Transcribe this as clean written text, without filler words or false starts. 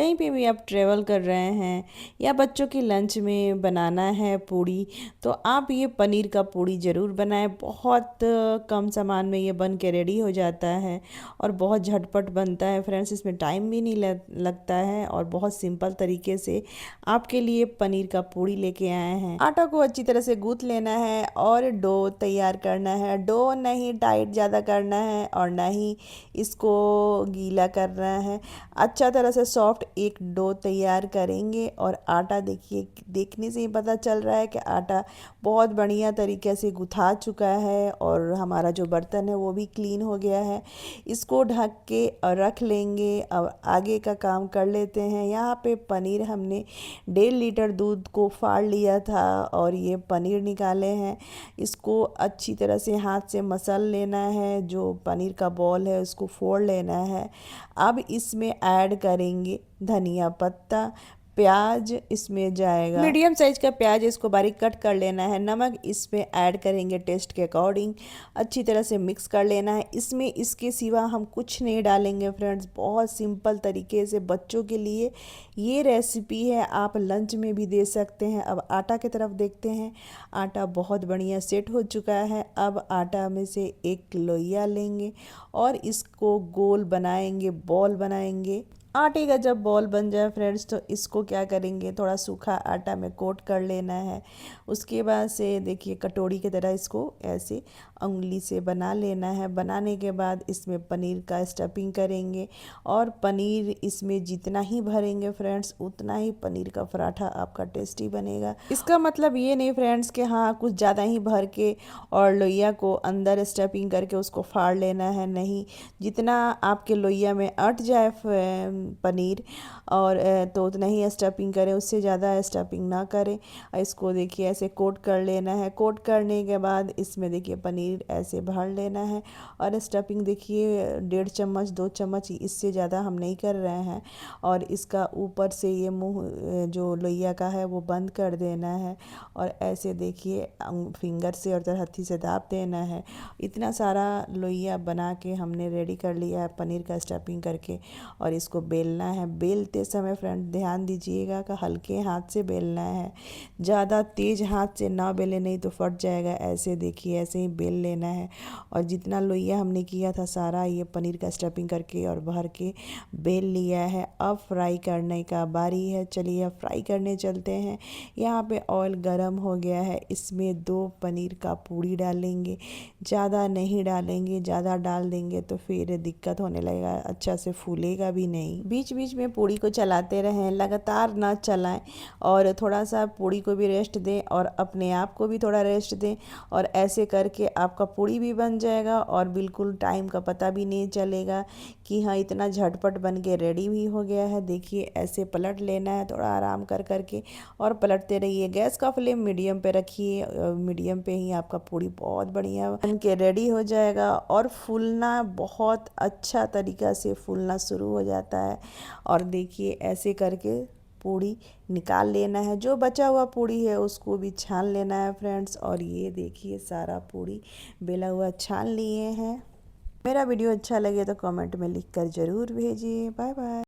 कहीं पे भी आप ट्रैवल कर रहे हैं या बच्चों की लंच में बनाना है पूड़ी, तो आप ये पनीर का पूड़ी ज़रूर बनाएं। बहुत कम सामान में ये बन के रेडी हो जाता है और बहुत झटपट बनता है फ्रेंड्स। इसमें टाइम भी नहीं लगता है और बहुत सिंपल तरीके से आपके लिए पनीर का पूड़ी लेके आए हैं। आटा को अच्छी तरह से गूँथ लेना है और डो तैयार करना है। डो नहीं टाइट ज़्यादा करना है और ना ही इसको गीला करना है। अच्छा तरह से सॉफ्ट एक डो तैयार करेंगे और आटा देखिए, देखने से ही पता चल रहा है कि आटा बहुत बढ़िया तरीके से गुथा चुका है और हमारा जो बर्तन है वो भी क्लीन हो गया है। इसको ढक के रख लेंगे। अब आगे का काम कर लेते हैं। यहाँ पे पनीर हमने 1.5 लीटर दूध को फाड़ लिया था और ये पनीर निकाले हैं। इसको अच्छी तरह से हाथ से मसल लेना है। जो पनीर का बॉल है उसको फोड़ लेना है। अब इसमें ऐड करेंगे धनिया पत्ता, प्याज इसमें जाएगा, मीडियम साइज का प्याज, इसको बारीक कट कर लेना है। नमक इसमें ऐड करेंगे टेस्ट के अकॉर्डिंग। अच्छी तरह से मिक्स कर लेना है। इसमें इसके सिवा हम कुछ नहीं डालेंगे फ्रेंड्स। बहुत सिंपल तरीके से बच्चों के लिए ये रेसिपी है। आप लंच में भी दे सकते हैं। अब आटा की तरफ देखते हैं। आटा बहुत बढ़िया सेट हो चुका है। अब आटा में से एक लोइया लेंगे और इसको गोल बनाएंगे, बॉल बनाएंगे। आटे का जब बॉल बन जाए फ्रेंड्स, तो इसको क्या करेंगे, थोड़ा सूखा आटा में कोट कर लेना है। उसके बाद से देखिए कटोरी की तरह इसको ऐसे उंगली से बना लेना है। बनाने के बाद इसमें पनीर का स्टफिंग करेंगे और पनीर इसमें जितना ही भरेंगे फ्रेंड्स उतना ही पनीर का पराठा आपका टेस्टी बनेगा। इसका मतलब ये नहीं फ्रेंड्स कि हाँ कुछ ज़्यादा ही भर के और लोइया को अंदर स्टफिंग करके उसको फाड़ लेना है, नहीं। जितना आपके लोइया में अट जाए पनीर और तो उतना ही स्टफिंग करें, उससे ज़्यादा स्टफिंग ना करें। इसको देखिए ऐसे कोट कर लेना है। कोट करने के बाद इसमें देखिए पनीर ऐसे भर लेना है और स्टफिंग देखिए 1.5 चम्मच 2 चम्मच, इससे ज़्यादा हम नहीं कर रहे हैं। और इसका ऊपर से ये मुंह जो लोइया का है वो बंद कर देना है और ऐसे देखिए फिंगर से और हथी से दाब देना है। इतना सारा लोइया बना के हमने रेडी कर लिया है पनीर का स्टफिंग करके और इसको बेलना है। बेलते समय फ्रेंड ध्यान दीजिएगा कि हल्के हाथ से बेलना है, ज़्यादा तेज़ हाथ से ना बेले, नहीं तो फट जाएगा। ऐसे देखिए ऐसे ही बेल लेना है। और जितना लोइया हमने किया था सारा ये पनीर का स्टफिंग करके और भर के बेल लिया है। अब फ्राई करने का बारी है। चलिए अब फ्राई करने चलते हैं। यहाँ पे ऑयल गरम हो गया है। इसमें 2 पनीर का पूड़ी डालेंगे, ज़्यादा नहीं डालेंगे। ज़्यादा डाल देंगे तो फिर दिक्कत होने लगेगा, अच्छा से फूलेगा भी नहीं। बीच बीच में पूड़ी को चलाते रहें, लगातार ना चलाएं और थोड़ा सा पूड़ी को भी रेस्ट दें और अपने आप को भी थोड़ा रेस्ट दें। और ऐसे करके आपका पूड़ी भी बन जाएगा और बिल्कुल टाइम का पता भी नहीं चलेगा कि हाँ इतना झटपट बन के रेडी भी हो गया है। देखिए ऐसे पलट लेना है थोड़ा आराम कर करके और पलटते रहिए। गैस का फ्लेम मीडियम पे रखिए। मीडियम पे ही आपका पूड़ी बहुत बढ़िया बन के रेडी हो जाएगा और फूलना बहुत अच्छा तरीका से फूलना शुरू हो जाता है। और देखिए ऐसे करके पूड़ी निकाल लेना है। जो बचा हुआ पूड़ी है उसको भी छान लेना है फ्रेंड्स। और ये देखिए सारा पूड़ी बेला हुआ छान लिए हैं। मेरा वीडियो अच्छा लगे तो कमेंट में लिख कर ज़रूर भेजिए। Bye bye.